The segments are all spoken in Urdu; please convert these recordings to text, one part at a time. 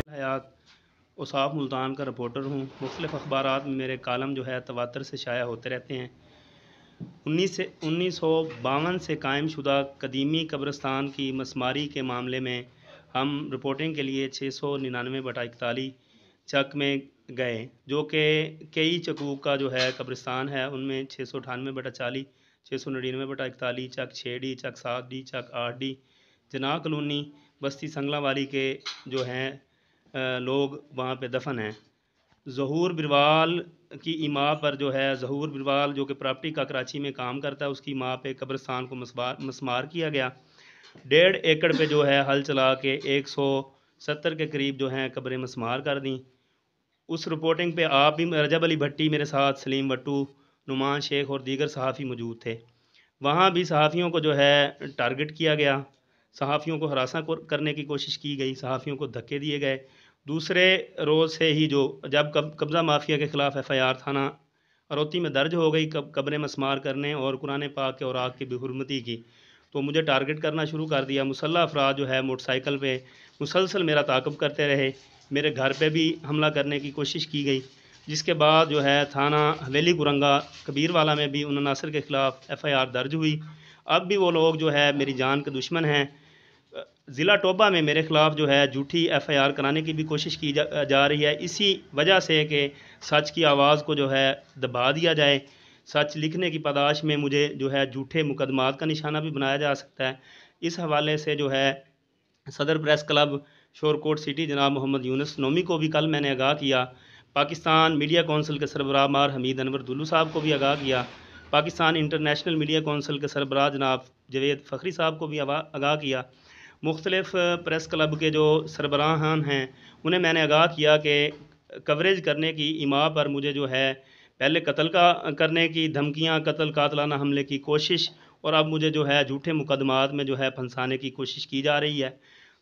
حیات اوصاف ملتان کا رپورٹر ہوں۔ مختلف اخبارات میں میرے کالم جو ہے تواتر سے شائع ہوتے رہتے ہیں۔ 1952 سے قائم شدہ قدیمی قبرستان کی مسماری کے معاملے میں ہم رپورٹنگ کے لیے 699/41 چک میں گئے، جو کہ کئی چکوک کا جو ہے قبرستان ہے۔ ان میں 698/40، 699/41 چک 6D، چک 7D، چک 8D، جناح کالونی، بستی سنگلا والی کے جو ہیں لوگ وہاں پہ دفن ہیں۔ ظہور بروال کی اماں پر جو ہے، ظہور بروال جو کہ پراپرٹی کا کراچی میں کام کرتا ہے، اس کی ماں پہ قبرستان کو مسمار کیا گیا۔ 1.5 ایکڑ پہ جو ہے ہل چلا کے 170 کے قریب جو ہیں قبریں مسمار کر دیں۔ اس رپورٹنگ پہ آپ بھی، رجب علی بھٹی میرے ساتھ، سلیم وٹو، نعمان شیخ اور دیگر صحافی موجود تھے۔ وہاں بھی صحافیوں کو جو ہے ٹارگٹ کیا گیا، صحافیوں کو ہراساں کرنے کی کوشش کی گئی، صحافیوں کو دھکے دیے گئے۔ دوسرے روز سے ہی جب قبضہ مافیا کے خلاف FIR تھانہ اروتی میں درج ہو گئی قبریں مسمار کرنے اور قرآن پاک کے اوراق کی بے حرمتی کی، تو مجھے ٹارگٹ کرنا شروع کر دیا۔ مسلح افراد جو ہے موٹر سائیکل پہ مسلسل میرا تعاقب کرتے رہے۔ میرے گھر پہ بھی حملہ کرنے کی کوشش کی گئی، جس کے بعد جو ہے تھانہ حویلی کرنگا کبیر والا میں بھی ان عناصر کے خلاف FIR درج ہوئی۔ اب بھی وہ لوگ جو ہے میری جان کے دشمن ہیں۔ ضلع ٹوبہ میں میرے خلاف جو ہے جھوٹی FIR کرانے کی بھی کوشش کی جا رہی ہے، اسی وجہ سے کہ سچ کی آواز کو جو ہے دبا دیا جائے۔ سچ لکھنے کی پاداش میں مجھے جو ہے جھوٹے مقدمات کا نشانہ بھی بنایا جا سکتا ہے۔ اس حوالے سے جو ہے صدر پریس کلب شورکوٹ سٹی جناب محمد یونس نومی کو بھی کل میں نے آگاہ کیا، پاکستان میڈیا کونسل کے سربراہ مار حمید انور دلو صاحب کو بھی آگاہ کیا، پاکستان انٹرنیشنل میڈیا کونسل کے سربراہ جناب جوید فخری صاحب کو بھی آگاہ کیا۔ مختلف پریس کلب کے جو سربراہان ہیں انہیں میں نے آگاہ کیا کہ کوریج کرنے کی اماں پر مجھے جو ہے پہلے قتل کرنے کی دھمکیاں، قاتلانہ حملے کی کوشش، اور اب مجھے جو ہے جھوٹے مقدمات میں جو ہے پھنسانے کی کوشش کی جا رہی ہے۔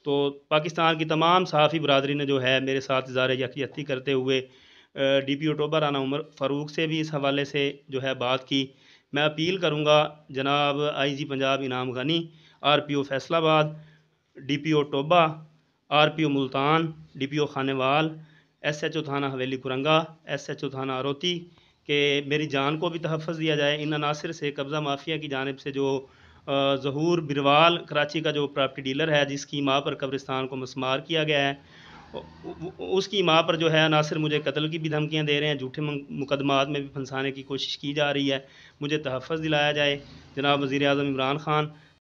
تو پاکستان کی تمام صحافی برادری نے جو ہے میرے ساتھ اظہار یکجہتی کرتے ہوئے DPO ٹوبہ رانا عمر فاروق سے بھی اس حوالے سے جو ہے بات کی۔ میں اپیل کروں گا جناب IG پنجاب انعام غنی، RPO فیصل آباد، DPO Toba, RPO Multan, DPO Khanewal, SHO تھانہ حویلی کرنگا، SHO تھانہ اروتی کہ میری جان کو بھی تحفظ دیا جائے۔ ان عناصر سے قبضہ مافیا کی جانب سے جو ظہور بروال کراچی کا جو پراپرٹی ڈیلر ہے، جس کی ماں پر قبرستان کو مسمار کیا گیا ہے، اس کی ماں پر جو ہے عناصر مجھے قتل کی بھی دھمکیاں دے رہے ہیں، جھوٹے مقدمات میں بھی پھنسانے کی کوشش کی جا رہی ہے۔ مجھے تحفظ دلایا جائے۔ جناب وزیر اعظم عمران خان